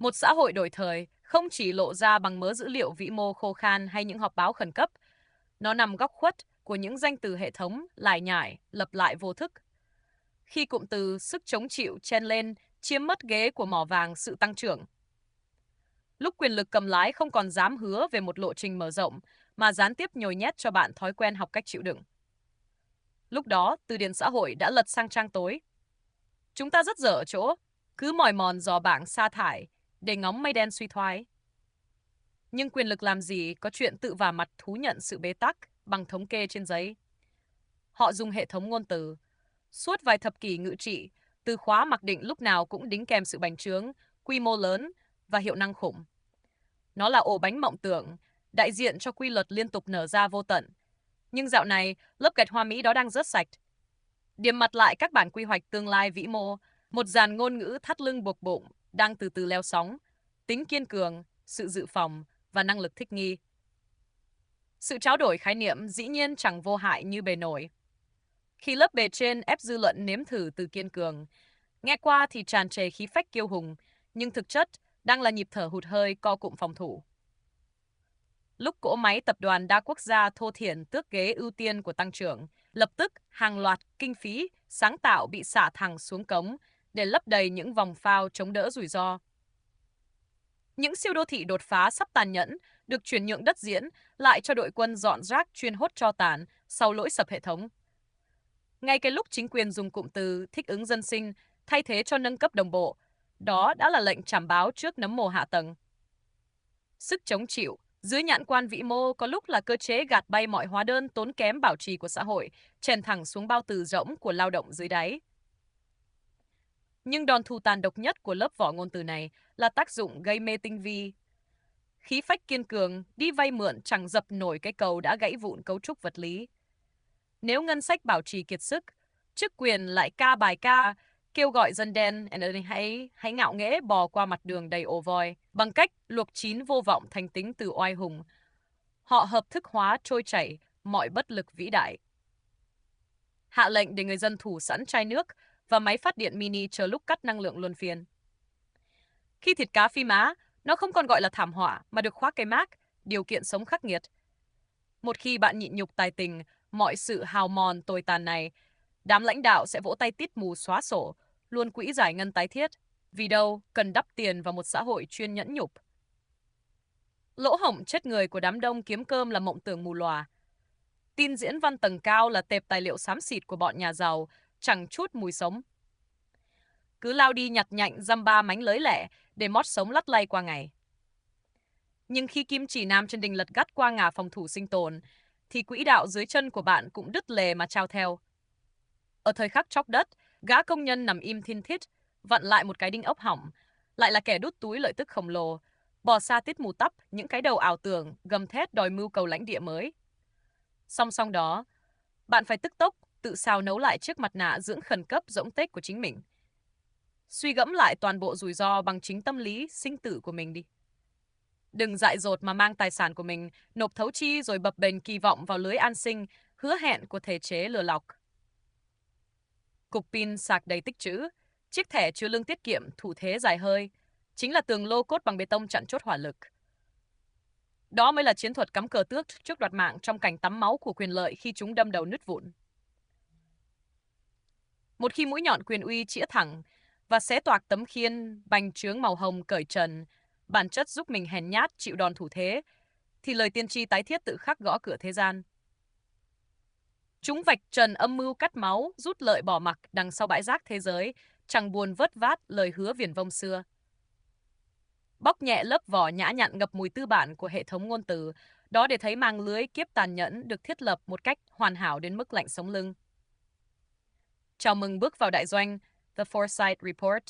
Một xã hội đổi thời không chỉ lộ ra bằng mớ dữ liệu vĩ mô khô khan hay những họp báo khẩn cấp, nó nằm góc khuất của những danh từ hệ thống lải nhải, lặp lại vô thức. Khi cụm từ sức chống chịu chen lên, chiếm mất ghế của mỏ vàng sự tăng trưởng. Lúc quyền lực cầm lái không còn dám hứa về một lộ trình mở rộng, mà gián tiếp nhồi nhét cho bạn thói quen học cách chịu đựng. Lúc đó, từ điển xã hội đã lật sang trang tối. Chúng ta rất dở ở chỗ, cứ mỏi mòn dò bảng sa thải để ngóng mây đen suy thoái. Nhưng quyền lực làm gì có chuyện tự vả mặt thú nhận sự bế tắc bằng thống kê trên giấy. Họ dùng hệ thống ngôn từ. Suốt vài thập kỷ ngự trị, từ khóa mặc định lúc nào cũng đính kèm sự bành trướng, quy mô lớn và hiệu năng khủng. Nó là ổ bánh mộng tưởng, đại diện cho quy luật liên tục nở ra vô tận. Nhưng dạo này, lớp gạch hoa mỹ đó đang rớt sạch. Điểm mặt lại các bản quy hoạch tương lai vĩ mô, một dàn ngôn ngữ thắt lưng buộc bụng đang từ từ leo sóng, tính kiên cường, sự dự phòng và năng lực thích nghi. Sự trao đổi khái niệm dĩ nhiên chẳng vô hại như bề nổi. Khi lớp bề trên ép dư luận nếm thử từ kiên cường, nghe qua thì tràn trề khí phách kiêu hùng, nhưng thực chất đang là nhịp thở hụt hơi co cụm phòng thủ. Lúc cỗ máy tập đoàn đa quốc gia thô thiển tước ghế ưu tiên của tăng trưởng, lập tức hàng loạt kinh phí sáng tạo bị xả thẳng xuống cống để lấp đầy những vòng phao chống đỡ rủi ro. Những siêu đô thị đột phá sắp tàn nhẫn được chuyển nhượng đất diễn lại cho đội quân dọn rác chuyên hốt tro tàn sau lỗi sập hệ thống. Ngay cái lúc chính quyền dùng cụm từ thích ứng dân sinh thay thế cho nâng cấp đồng bộ, đó đã là lệnh trảm báo trước nấm mồ hạ tầng. Sức chống chịu dưới nhãn quan vĩ mô có lúc là cơ chế gạt bay mọi hóa đơn tốn kém bảo trì của xã hội, chèn thẳng xuống bao từ rỗng của lao động dưới đáy. Nhưng đòn thù tàn độc nhất của lớp vỏ ngôn từ này là tác dụng gây mê tinh vi. Khí phách kiên cường, đi vay mượn chẳng dập nổi cái cầu đã gãy vụn cấu trúc vật lý. Nếu ngân sách bảo trì kiệt sức, chức quyền lại ca bài ca, kêu gọi dân đen hãy ngạo nghễ bò qua mặt đường đầy ổ voi bằng cách luộc chín vô vọng thành tính từ oai hùng. Họ hợp thức hóa trôi chảy mọi bất lực vĩ đại. Hạ lệnh để người dân thủ sẵn chai nước và máy phát điện mini chờ lúc cắt năng lượng luân phiên. Khi thịt cá phi má, nó không còn gọi là thảm họa mà được khoác cái mác điều kiện sống khắc nghiệt. Một khi bạn nhịn nhục tài tình mọi sự hào mòn tồi tàn này, đám lãnh đạo sẽ vỗ tay tít mù xóa sổ, luôn quỹ giải ngân tái thiết. Vì đâu cần đắp tiền vào một xã hội chuyên nhẫn nhục. Lỗ hổng chết người của đám đông kiếm cơm là mộng tưởng mù lòa. Tin diễn văn tầng cao là tệp tài liệu xám xịt của bọn nhà giàu, chẳng chút mùi sống. Cứ lao đi nhặt nhạnh dăm ba mánh lới lẻ để mót sống lắt lay qua ngày. Nhưng khi kim chỉ nam trên đình lật gắt qua ngả phòng thủ sinh tồn, thì quỹ đạo dưới chân của bạn cũng đứt lề mà trao theo. Ở thời khắc chóc đất, gã công nhân nằm im thin thít, vặn lại một cái đinh ốc hỏng, lại là kẻ đút túi lợi tức khổng lồ, bò xa tít mù tắp những cái đầu ảo tưởng gầm thét đòi mưu cầu lãnh địa mới. Song song đó, bạn phải tức tốc tự xào nấu lại chiếc mặt nạ dưỡng khẩn cấp rỗng tếch của chính mình. Suy gẫm lại toàn bộ rủi ro bằng chính tâm lý sinh tử của mình đi. Đừng dại dột mà mang tài sản của mình nộp thấu chi rồi bập bềnh kỳ vọng vào lưới an sinh, hứa hẹn của thể chế lừa lọc. Cục pin sạc đầy tích trữ, chiếc thẻ chứa lương tiết kiệm thủ thế dài hơi, chính là tường lô cốt bằng bê tông chặn chốt hỏa lực. Đó mới là chiến thuật cắm cờ tước trước đoạt mạng trong cảnh tắm máu của quyền lợi khi chúng đâm đầu nứt vụn. Một khi mũi nhọn quyền uy chĩa thẳng và xé toạc tấm khiên bành trướng màu hồng cởi trần, bản chất giúp mình hèn nhát chịu đòn thủ thế, thì lời tiên tri tái thiết tự khắc gõ cửa thế gian. Chúng vạch trần âm mưu cắt máu, rút lợi bỏ mặc đằng sau bãi rác thế giới, chẳng buồn vớt vát lời hứa viển vông xưa. Bóc nhẹ lớp vỏ nhã nhặn ngập mùi tư bản của hệ thống ngôn từ, đó để thấy màng lưới kiếp tàn nhẫn được thiết lập một cách hoàn hảo đến mức lạnh sống lưng. Chào mừng bước vào đại doanh, The Foresight Report,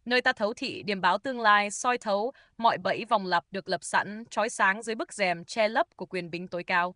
nơi ta thấu thị điềm báo tương lai, soi thấu mọi bẫy vòng lặp được lập sẵn, chói sáng dưới bức rèm che lấp của quyền bính tối cao.